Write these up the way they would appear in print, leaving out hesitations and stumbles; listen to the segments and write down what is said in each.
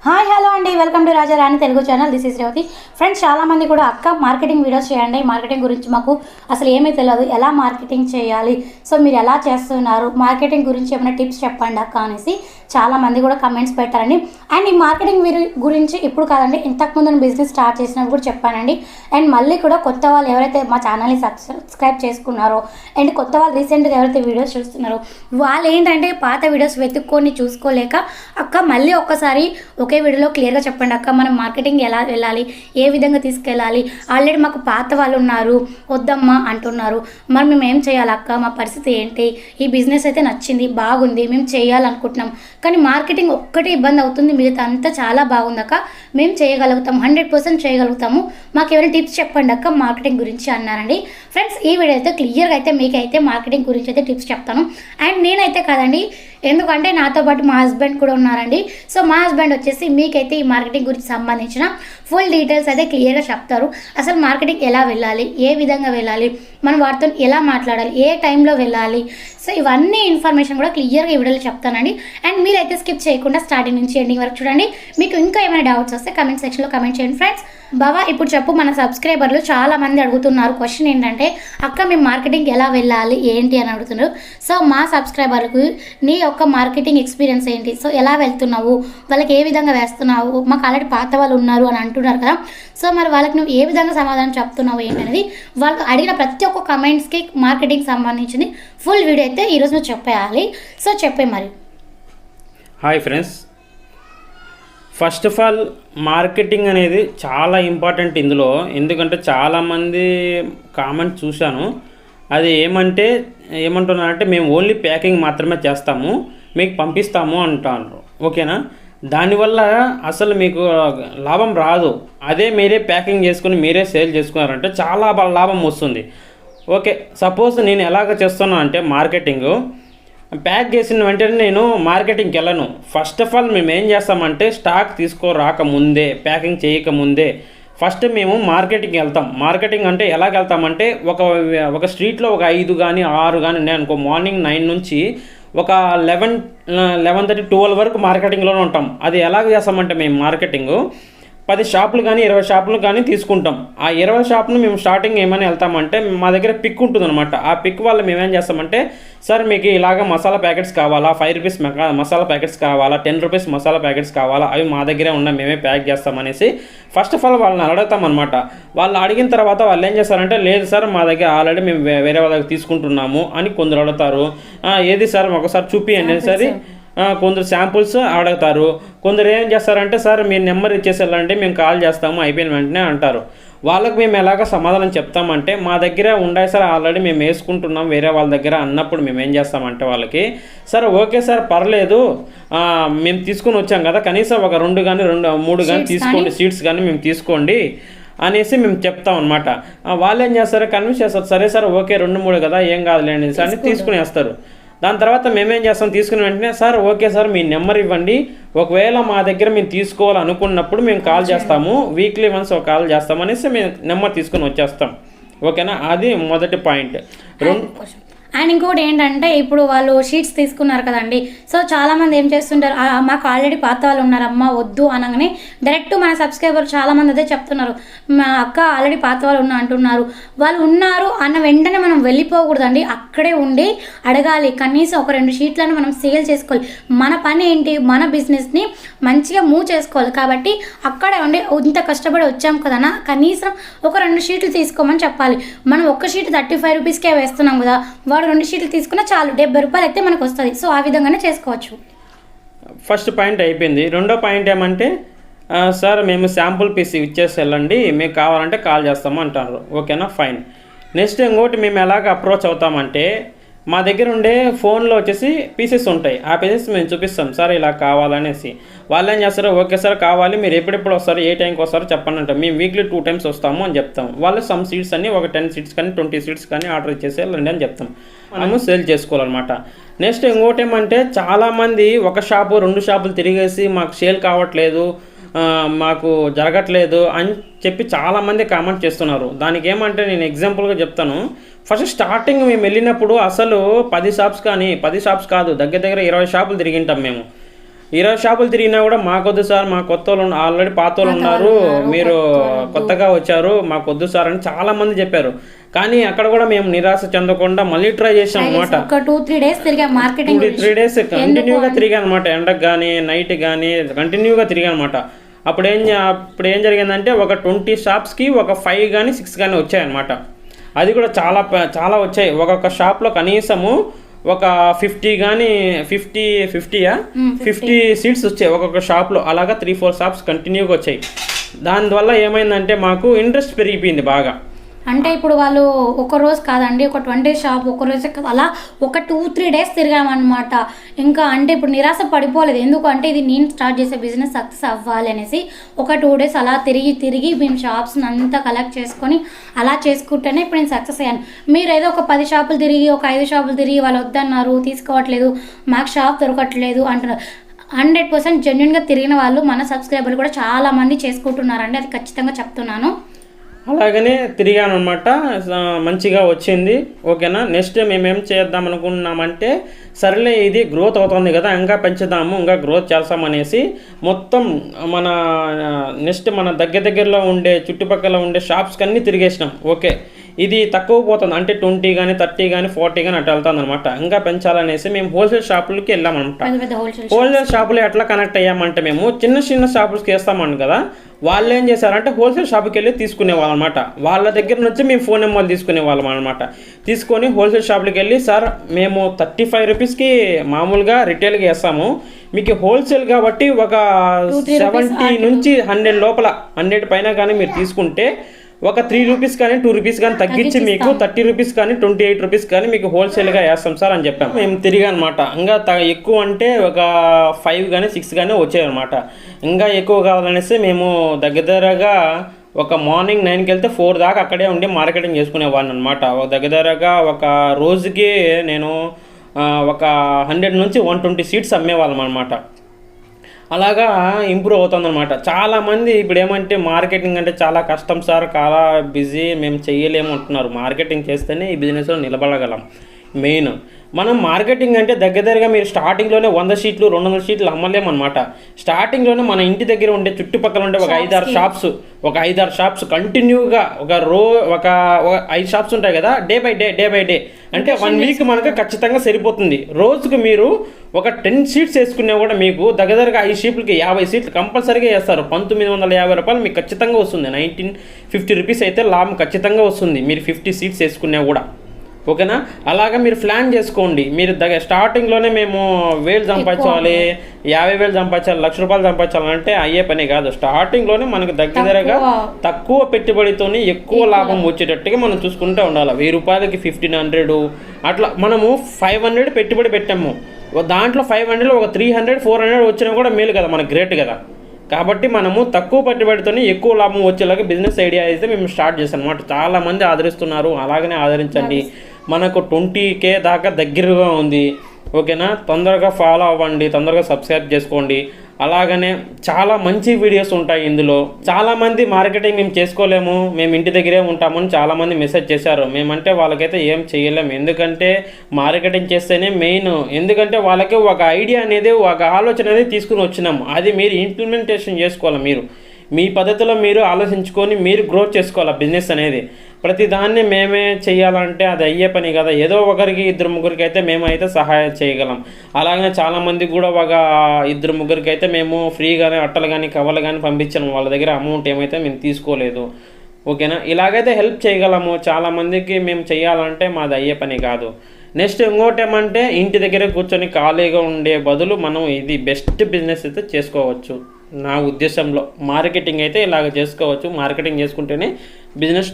Hi hello అండి, welcome to Raja Rani Telugu channel. This is Revathi. Friends, చాలామంది కూడా అక్క మార్కెటింగ్ వీడియోస్ చేయండి, మార్కెటింగ్ గురించి మాకు అసలు ఏమీ తెలియదు, ఎలా మార్కెటింగ్ చేయాలి, సో మీరు ఎలా చేస్తున్నారు, మార్కెటింగ్ గురించి ఏమైనా టిప్స్ చెప్పండి అక్క అనేసి చాలామంది కూడా కమెంట్స్ పెట్టారండి. అండ్ ఈ మార్కెటింగ్ గురించి ఇప్పుడు కాదండి, ఇంతకుముందు నేను బిజినెస్ స్టార్ట్ చేసినప్పుడు కూడా చెప్పానండి. అండ్ మళ్ళీ కూడా కొత్త వాళ్ళు ఎవరైతే మా ఛానల్ని సబ్స్క్రైబ్ చేసుకున్నారో అండ్ కొత్త వాళ్ళు రీసెంట్గా ఎవరైతే వీడియోస్ చూస్తున్నారో వాళ్ళు ఏంటంటే పాత వీడియోస్ వెతుక్కొని చూసుకోలేక అక్క మళ్ళీ ఒక్కసారి ఒకే వీడియోలో క్లియర్గా చెప్పండి అక్క, మనం మార్కెటింగ్ ఎలా వెళ్ళాలి, ఏ విధంగా తీసుకెళ్ళాలి, ఆల్రెడీ మాకు పాత వాళ్ళు ఉన్నారు వద్దమ్మా అంటున్నారు, మరి మేము ఏం చేయాలి అక్క, మా పరిస్థితి ఏంటి, ఈ బిజినెస్ అయితే నచ్చింది బాగుంది మేము చేయాలనుకుంటున్నాం కానీ మార్కెటింగ్ ఒక్కటే ఇబ్బంది అవుతుంది, మిగతా అంతా చాలా బాగుంది అక్క, మేము చేయగలుగుతాం 100% చేయగలుగుతాము, మాకు ఏమైనా టిప్స్ చెప్పండి అక్క మార్కెటింగ్ గురించి అన్నారండి. ఫ్రెండ్స్, ఈ వీడియో అయితే క్లియర్గా అయితే మీకైతే మార్కెటింగ్ గురించి అయితే టిప్స్ చెప్తాను. అండ్ నేనైతే కాదండి, ఎందుకంటే నాతో పాటు మా హస్బెండ్ కూడా ఉన్నారండి. సో మా హస్బెండ్ వచ్చేసి మీకైతే ఈ మార్కెటింగ్ గురించి సంబంధించిన ఫుల్ డీటెయిల్స్ అయితే క్లియర్గా చెప్తారు. అసలు మార్కెటింగ్ ఎలా వెళ్ళాలి, ఏ విధంగా వెళ్ళాలి, మనం వాటితో ఎలా మాట్లాడాలి, ఏ టైంలో వెళ్ళాలి, సో ఇవన్నీ ఇన్ఫర్మేషన్ కూడా క్లియర్గా ఈ వీడియోలో చెప్తానండి. అండ్ మీరైతే స్కిప్ చేయకుండా స్టార్టింగ్ నుంచి ఎండింగ్ వరకు చూడండి. మీకు ఇంకా ఏమైనా డౌట్స్ వస్తే కమెంట్ సెక్షన్లో కమెంట్ చేయండి. ఫ్రెండ్స్, బావా ఇప్పుడు చెప్పు, మన సబ్స్క్రైబర్లు చాలామంది అడుగుతున్నారు క్వశ్చన్ ఏంటంటే అక్క మేము మార్కెటింగ్ ఎలా వెళ్ళాలి ఏంటి అని అడుగుతున్నారు. సో మా సబ్స్క్రైబర్లకు నీ యొక్క మార్కెటింగ్ ఎక్స్పీరియన్స్ ఏంటి, సో ఎలా వెళ్తున్నావు, వాళ్ళకి ఏ విధంగా వేస్తున్నావు, మాకు ఆల్రెడీ పాత వాళ్ళు ఉన్నారు అని అంటున్నారు కదా, సో మరి వాళ్ళకి నువ్వు ఏ విధంగా సమాధానం చెప్తున్నావు ఏంటనేది వాళ్ళు అడిగిన ప్రతి ఒక్క కమెంట్స్కి మార్కెటింగ్ సంబంధించింది ఫుల్ వీడియో అయితే ఈరోజు నువ్వు చెప్పేయాలి. సో చెప్పే మరి. Hi friends, first of all marketing అనేది చాలా ఇంపార్టెంట్ ఇందులో. ఎందుకంటే చాలామంది కామెంట్ చూశాను, అది ఏమంటున్నారంటే మేము ఓన్లీ ప్యాకింగ్ మాత్రమే చేస్తాము, మీకు పంపిస్తాము అంటారు. ఓకేనా? దానివల్ల అసలు మీకు లాభం రాదు. అదే మీరే ప్యాకింగ్ చేసుకుని మీరే సేల్ చేసుకున్నారంటే చాలా లాభం వస్తుంది. ఓకే, సపోజ్ నేను ఎలాగ చేస్తున్నాను అంటే మార్కెటింగు ప్యాక్ చేసిన వెంటనే నేను మార్కెటింగ్కి వెళ్ళను. ఫస్ట్ ఆఫ్ ఆల్ మేము ఏం చేస్తామంటే స్టాక్ తీసుకోరాకముందే, ప్యాకింగ్ చేయకముందే ఫస్ట్ మేము మార్కెటింగ్కి వెళ్తాం. మార్కెటింగ్ అంటే ఎలాగ వెళ్తామంటే ఒక స్ట్రీట్లో ఒక 5 కానీ 6 కానీ ఉన్నాయి అనుకో, మార్నింగ్ 9 నుంచి ఒక 11:30, 12 వరకు మార్కెటింగ్లోనే ఉంటాం. అది ఎలాగ చేస్తామంటే మేము మార్కెటింగు 10 షాపులు కానీ 20 షాపులు కానీ తీసుకుంటాం. ఆ 20 షాపులు మేము స్టార్టింగ్ ఏమని వెళ్తామంటే మా దగ్గర పిక్ ఉంటుందన్నమాట. ఆ పిక్ వల్ల మేము ఏం చేస్తామంటే, సార్ మీకు ఇలాగ మసాలా ప్యాకెట్స్ కావాలా, 5 రూపీస్ మసాలా ప్యాకెట్స్ కావాలా, 10 రూపీస్ మసాలా ప్యాకెట్స్ కావాలా, అవి మా దగ్గరే ఉన్నాయి మేమే ప్యాక్ చేస్తామనేసి ఫస్ట్ ఆఫ్ ఆల్ వాళ్ళని అడుగుతామన్నమాట. వాళ్ళు అడిగిన తర్వాత వాళ్ళు ఏం చేస్తారంటే, లేదు సార్ మా దగ్గర ఆల్రెడీ మేము వేరే వాళ్ళ దగ్గర తీసుకుంటున్నాము అని కొందరు అడుగుతారు. ఏది సార్ ఒకసారి చూపియండి సరే, కొందరు శాంపుల్స్ అడుగుతారు. కొందరు ఏం చేస్తారంటే, సార్ మీరు నెంబర్ ఇచ్చేసి వెళ్ళండి మేము కాల్ చేస్తాము అయిపోయిన వెంటనే అంటారు. వాళ్ళకి మేము ఎలాగ సమాధానం చెప్తామంటే, మా దగ్గర ఉండాయి సార్ ఆల్రెడీ మేము వేసుకుంటున్నాం వేరే వాళ్ళ దగ్గర అన్నప్పుడు మేము ఏం చేస్తామంటే వాళ్ళకి, సార్ ఓకే సార్ పర్లేదు, మేము తీసుకొని వచ్చాం కదా, కనీసం ఒక 2 కానీ 3 కానీ తీసుకోండి, సీట్స్ కానీ మేము తీసుకోండి అనేసి మేము చెప్తాం అనమాట. వాళ్ళు ఏం చేస్తారు, కన్విన్స్ చేస్తారు, సరే సార్ ఓకే 2-3 కదా ఏం కాదులేండి సార్ అని తీసుకునేస్తారు. దాని తర్వాత మేమేం చేస్తాం, తీసుకుని వెంటనే సార్ ఓకే సార్ మీ నెంబర్ ఇవ్వండి, ఒకవేళ మా దగ్గర మేము తీసుకోవాలనుకున్నప్పుడు మేము కాల్ చేస్తాము, వీక్లీ వన్స్ ఒక కాల్ చేస్తాం అనేసి మేము నెంబర్ తీసుకుని వచ్చేస్తాం. ఓకేనా? అది మొదటి పాయింట్. అండ్ ఇంకోటి ఏంటంటే, ఇప్పుడు వాళ్ళు షీట్స్ తీసుకున్నారు కదండి, సో చాలామంది ఏం చేస్తుంటారు, మాకు ఆల్రెడీ పాత వాళ్ళు ఉన్నారమ్మా వద్దు అనగానే డైరెక్ట్ మన సబ్స్క్రైబర్ చాలామంది అదే చెప్తున్నారు, మా అక్క ఆల్రెడీ పాత వాళ్ళు అంటున్నారు. వాళ్ళు ఉన్నారు అన్న వెంటనే మనం వెళ్ళిపోకూడదండి, అక్కడే ఉండి అడగాలి. కనీసం ఒక 2 షీట్లను మనం సేల్ చేసుకోవాలి. మన పని ఏంటి, మన బిజినెస్ని మంచిగా మూవ్ చేసుకోవాలి. కాబట్టి అక్కడే ఉండి ఇంత కష్టపడి వచ్చాం కదా, కనీసం ఒక 2 షీట్లు తీసుకోమని చెప్పాలి. మనం ఒక్క షీట్ 35 రూపీస్కే వేస్తున్నాం కదా, 2 షీట్లు తీసుకున్నా చాలు, 70 రూపాయలు అయితే మనకు వస్తుంది. సో ఆ విధంగానే చేసుకోవచ్చు. ఫస్ట్ పాయింట్ అయిపోయింది. రెండో పాయింట్ ఏమంటే, సార్ మేము శాంపుల్ పీస్ ఇచ్చేసి వెళ్ళండి, మీకు కావాలంటే కాల్ చేస్తాము అంటారు. ఓకేనా? ఫైన్. నెక్స్ట్ ఇంకోటి మేము ఎలాగ అప్రోచ్ అవుతామంటే, మా దగ్గర ఉండే ఫోన్లో వచ్చేసి పీసెస్ ఉంటాయి, ఆ పీసెస్ మేము చూపిస్తాం, సార్ ఇలా కావాలనేసి. వాళ్ళు ఏం చేస్తారు, ఓకే సార్ కావాలి, మీరు ఎప్పుడెప్పుడు వస్తారు, ఏ టైంకి వస్తారో చెప్పండి అంటాం. మేము వీక్లీ 2 టైమ్స్ వస్తాము అని చెప్తాం. వాళ్ళు సమ్ సీట్స్ అన్ని ఒక 10 సీట్స్ కానీ 20 సీట్స్ కానీ ఆర్డర్ ఇచ్చేసి వెళ్ళండి అని చెప్తాం. మనము సేల్ చేసుకోవాలన్నమాట. నెక్స్ట్ ఇంకోటి ఏమంటే, చాలామంది ఒక షాపు 2 షాపులు తిరిగేసి మాకు సేల్ కావట్లేదు, మాకు జరగట్లేదు అని చెప్పి చాలామంది కామెంట్ చేస్తున్నారు. దానికి ఏమంటే నేను ఎగ్జాంపుల్గా చెప్తాను. ఫస్ట్ స్టార్టింగ్ మేము వెళ్ళినప్పుడు అసలు 10 షాప్స్ కానీ 10 షాప్స్ కాదు, దగ్గర దగ్గర 20 షాపులు తిరిగింటాం మేము. 20 షాపులు తిరిగినా కూడా మాకొద్దు సార్, మా కొత్త వాళ్ళు ఆల్రెడీ పాత వాళ్ళు ఉన్నారు, మీరు కొత్తగా వచ్చారు, మాకొద్దు సార్ అని చాలా మంది చెప్పారు. కానీ అక్కడ కూడా మేము నిరాశ చెందకుండా మళ్ళీ ట్రై చేసాం అనమాట. 2-3 డేస్ తిరిగా మార్కెటింగ్ 3 డేస్ కంటిన్యూగా తిరిగా అనమాట. ఎండకు కానీ నైట్ కానీ కంటిన్యూగా తిరిగా అనమాట. అప్పుడు ఏం జరిగిందంటే ఒక 20 షాప్స్కి ఒక 5 కానీ 6 కానీ వచ్చాయన్నమాట. అది కూడా చాలా వచ్చాయి. ఒక్కొక్క షాప్లో కనీసము ఒక 50 కానీ 50 సీట్స్ వచ్చాయి ఒక్కొక్క షాప్లో. అలాగా 3-4 షాప్స్ కంటిన్యూగా వచ్చాయి. దానివల్ల ఏమైందంటే మాకు ఇంట్రెస్ట్ పెరిగిపోయింది బాగా. అంటే ఇప్పుడు వాళ్ళు ఒక రోజు కాదండి, ఒక 20 షాప్ ఒక రోజు అలా ఒక 2-3 డేస్ తిరిగామన్నమాట. ఇంకా అంటే ఇప్పుడు నిరాశ పడిపోలేదు. ఎందుకంటే ఇది నేను స్టార్ట్ చేసే బిజినెస్ సక్సెస్ అవ్వాలి అనేసి ఒక 2 డేస్ అలా తిరిగి మేము షాప్స్ని అంతా కలెక్ట్ చేసుకొని అలా చేసుకుంటేనే ఇప్పుడు నేను సక్సెస్ అయ్యాను. మీరు ఏదో ఒక 10 షాపులు తిరిగి ఒక 5 షాపులు తిరిగి వాళ్ళు వద్దన్నారు, తీసుకోవట్లేదు, మాకు షాప్ దొరకట్లేదు అంటున్నారు. 100% జెన్యున్గా తిరిగిన వాళ్ళు మన సబ్స్క్రైబర్లు కూడా చాలా మంది చేసుకుంటున్నారండి, అది ఖచ్చితంగా చెప్తున్నాను. అలాగనే తిరిగాను అనమాట. మంచిగా వచ్చింది. ఓకేనా. నెక్స్ట్ మేమేం చేద్దాం అనుకున్నామంటే సరేలే ఇది గ్రోత్ అవుతుంది కదా, ఇంకా పెంచుదాము, ఇంకా గ్రోత్ చేస్తామనేసి మొత్తం మన దగ్గరలో ఉండే చుట్టుపక్కల ఉండే షాప్స్కి అన్నీ తిరిగేసినాం. ఓకే ఇది తక్కువ పోతుంది అంటే 20 కానీ 30 కానీ 40 కానీ అట్లా వెళ్తుంది అనమాట. ఇంకా పెంచాలనేసి మేము హోల్సేల్ షాపులకి వెళ్ళామన్నమాట. హోల్సేల్ షాపులు ఎట్లా కనెక్ట్ అయ్యామంటే మేము చిన్న షాపులకి వేస్తామని కదా, వాళ్ళు ఏం చేశారంటే హోల్సేల్ షాప్కి వెళ్ళి తీసుకునేవాళ్ళం అనమాట. వాళ్ళ దగ్గర నుంచి మేము ఫోన్ నెంబర్లు తీసుకునేవాళ్ళం అనమాట. తీసుకొని హోల్సేల్ షాప్కి వెళ్ళి సార్ మేము 35 రూపీస్కి మామూలుగా రిటైల్గా వేస్తాము, మీకు హోల్సేల్ కాబట్టి ఒక 70 నుంచి 100 లోపల 100 పైన కానీ మీరు తీసుకుంటే ఒక 3 రూపీస్ కానీ 2 రూపీస్ కానీ తగ్గించి మీకు 30 రూపీస్ కానీ 28 రూపీస్ కానీ మీకు హోల్సేల్గా వేస్తాం సార్ అని చెప్పాము. మేము తిరిగా అనమాట. ఇంకా ఎక్కువ అంటే ఒక 5 కానీ 6 కానీ వచ్చాయన్నమాట. ఇంకా ఎక్కువ కావాలనేసి మేము దగ్గరగా ఒక మార్నింగ్ 9కి వెళ్తే 4 దాకా అక్కడే ఉండి మార్కెటింగ్ చేసుకునేవాడిని అనమాట. దగ్గరగా ఒక రోజుకి నేను ఒక 100 నుంచి 120 సీట్స్ అమ్మేవాళ్ళం అనమాట. అలాగా ఇంప్రూవ్ అవుతుందన్నమాట. చాలామంది ఇప్పుడు ఏమంటే మార్కెటింగ్ అంటే చాలా కష్టం సార్, చాలా బిజీ, మేము చేయలేము అంటున్నారు. మార్కెటింగ్ చేస్తేనే ఈ బిజినెస్లో నిలబడగలం. మెయిన్ మనం మార్కెటింగ్ అంటే దగ్గరగా మీరు స్టార్టింగ్లోనే 100 షీట్లు 200 షీట్లు అమ్మలేమన్నమాట. స్టార్టింగ్లోనే మన ఇంటి దగ్గర ఉండే చుట్టుపక్కల ఉండే ఒక 5-6 షాప్స్ కంటిన్యూగా ఒక 5 షాప్స్ ఉంటాయి కదా, డే బై డే అంటే 1 వీక్ మనకు ఖచ్చితంగా సరిపోతుంది. రోజుకు మీరు ఒక 10 షీట్స్ వేసుకున్నా కూడా మీకు దగ్గరగా 5 షీట్లకి 50 సీట్లు కంపల్సరీగా వేస్తారు. 1950 రూపాయలు మీకు ఖచ్చితంగా వస్తుంది. 1950 రూపీస్ అయితే లాభం ఖచ్చితంగా వస్తుంది మీరు 50 సీట్స్ వేసుకున్నా కూడా. ఓకేనా. అలాగా మీరు ప్లాన్ చేసుకోండి. మీరు స్టార్టింగ్లోనే మేము 1000 సంపాదించాలి, 50,000 సంపాదించాలి, 1,00,000 రూపాయలు సంపాదించాలంటే అయ్యే పని కాదు. స్టార్టింగ్లోనే మనకు దగ్గరగా తక్కువ పెట్టుబడితోని ఎక్కువ లాభం వచ్చేటట్టుగా మనం చూసుకుంటూ ఉండాలి. 1000 రూపాయలకి 1500 అట్లా మనము 500 పెట్టుబడి పెట్టాము. దాంట్లో 500 ఒక 300-400 వచ్చినా కూడా మేలు కదా, మనకు గ్రేట్ కదా. కాబట్టి మనము తక్కువ పెట్టుబడితోనే ఎక్కువ లాభం వచ్చేలాగా బిజినెస్ ఐడియా అయితే మేము స్టార్ట్ చేసాం అనమాట. చాలామంది ఆదరిస్తున్నారు, అలాగనే ఆదరించండి. మనకు 20K దాకా దగ్గరగా ఉంది. ఓకేనా. తొందరగా ఫాలో అవ్వండి, తొందరగా సబ్స్క్రైబ్ చేసుకోండి. అలాగనే చాలా మంచి వీడియోస్ ఉంటాయి ఇందులో. చాలామంది మార్కెటింగ్ మేము చేసుకోలేము, మేము ఇంటి దగ్గరే ఉంటామని చాలామంది మెసేజ్ చేశారు. మేమంటే వాళ్ళకైతే ఏం చేయలేము, ఎందుకంటే మార్కెటింగ్ చేస్తేనే మెయిన్. ఎందుకంటే వాళ్ళకి ఒక ఐడియా అనేది, ఒక ఆలోచన అనేది తీసుకుని వచ్చినాము. అది మీరు ఇంప్లిమెంటేషన్ చేసుకోవాలి. మీరు మీ పద్ధతిలో మీరు ఆలోచించుకొని మీరు గ్రోత్ చేసుకోవాలి బిజినెస్ అనేది. ప్రతి దాన్ని మేమే చేయాలంటే అది అయ్యే పని కదా. ఏదో ఒకరికి 2-3 అయితే మేమైతే సహాయం చేయగలం. అలాగే చాలామందికి కూడా ఒక 2-3 అయితే మేము ఫ్రీగానే అట్టలు కానీ కవర్లు కానీ పంపించాము. వాళ్ళ దగ్గర అమౌంట్ ఏమైతే మేము తీసుకోలేదు. ఓకేనా. ఇలాగైతే హెల్ప్ చేయగలము. చాలామందికి మేము చేయాలంటే మాది అయ్యే పని కాదు. నెక్స్ట్ ఇంకోటి ఏమంటే ఇంటి దగ్గర కూర్చొని ఖాళీగా ఉండే బదులు మనం ఇది బెస్ట్ బిజినెస్ అయితే చేసుకోవచ్చు. నా ఉద్దేశంలో మార్కెటింగ్ అయితే ఇలాగ చేసుకోవచ్చు. మార్కెటింగ్ చేసుకుంటేనే బిజినెస్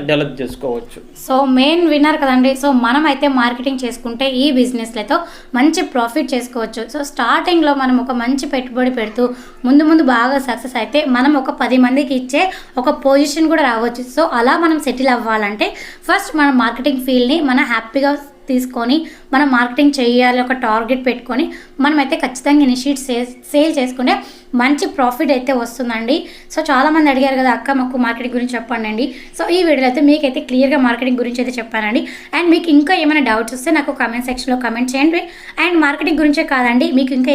డెవలప్ చేసుకోవచ్చు. సో మెయిన్ విన్నర్ కదండి. సో మనం అయితే మార్కెటింగ్ చేసుకుంటే ఈ బిజినెస్లతో మంచి ప్రాఫిట్ చేసుకోవచ్చు. సో స్టార్టింగ్లో మనం ఒక మంచి పెట్టుబడి పెడుతూ ముందు బాగా సక్సెస్ అయితే మనం ఒక 10 మందికి ఇచ్చే ఒక పొజిషన్ కూడా రావచ్చు. సో అలా మనం సెటిల్ అవ్వాలంటే ఫస్ట్ మన మార్కెటింగ్ ఫీల్డ్ని మనం హ్యాపీగా తీసుకొని మనం మార్కెటింగ్ చేయాలి ఒక టార్గెట్ పెట్టుకొని మనమైతే ఖచ్చితంగా ఇన్ని షీట్స్ సేల్ చేసుకుంటే మంచి ప్రాఫిట్ అయితే వస్తుందండి. సో చాలామంది అడిగారు కదా అక్క మాకు మార్కెటింగ్ గురించి చెప్పండి. సో ఈ వీడియోలో అయితే మీకైతే క్లియర్గా మార్కెటింగ్ గురించి అయితే చెప్పానండి. అండ్ మీకు ఇంకా ఏమైనా డౌట్స్ వస్తే నాకు కామెంట్ సెక్షన్లో కామెంట్ చేయండి. అండ్ మార్కెటింగ్ గురించే కాదండి, మీకు ఇంకా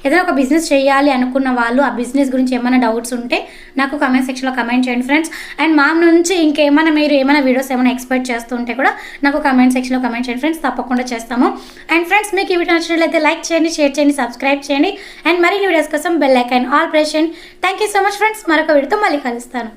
ఏదైనా ఒక బిజినెస్ చేయాలి అనుకున్న వాళ్ళు ఆ బిజినెస్ గురించి ఏమైనా డౌట్స్ ఉంటే నాకు కామెంట్ సెక్షన్లో కామెంట్ చేయండి ఫ్రెండ్స్. అండ్ మా నుంచి ఇంకేమైనా మీరు ఏమైనా వీడియోస్ ఏమైనా ఎక్స్పెక్ట్ చేస్తుంటే కూడా నాకు కామెంట్ సెక్షన్లో కామెంట్ చేయండి ఫ్రెండ్స్, తప్పకుండా చేస్తాము. అండ్ ఫ్రెండ్స్ మీకు ఈ వీడియో నచ్చినట్లయితే లైక్ చేయండి, షేర్ చేయండి, సబ్స్క్రైబ్ చేయండి. అండ్ మరిన్ని వీడియోస్ కోసం బెల్ ఐకాన్ ఆల్ ప్రెస్ చేయండి. Thank you so much friends. మరొక వీడియోతో మళ్ళీ కలుస్తాను.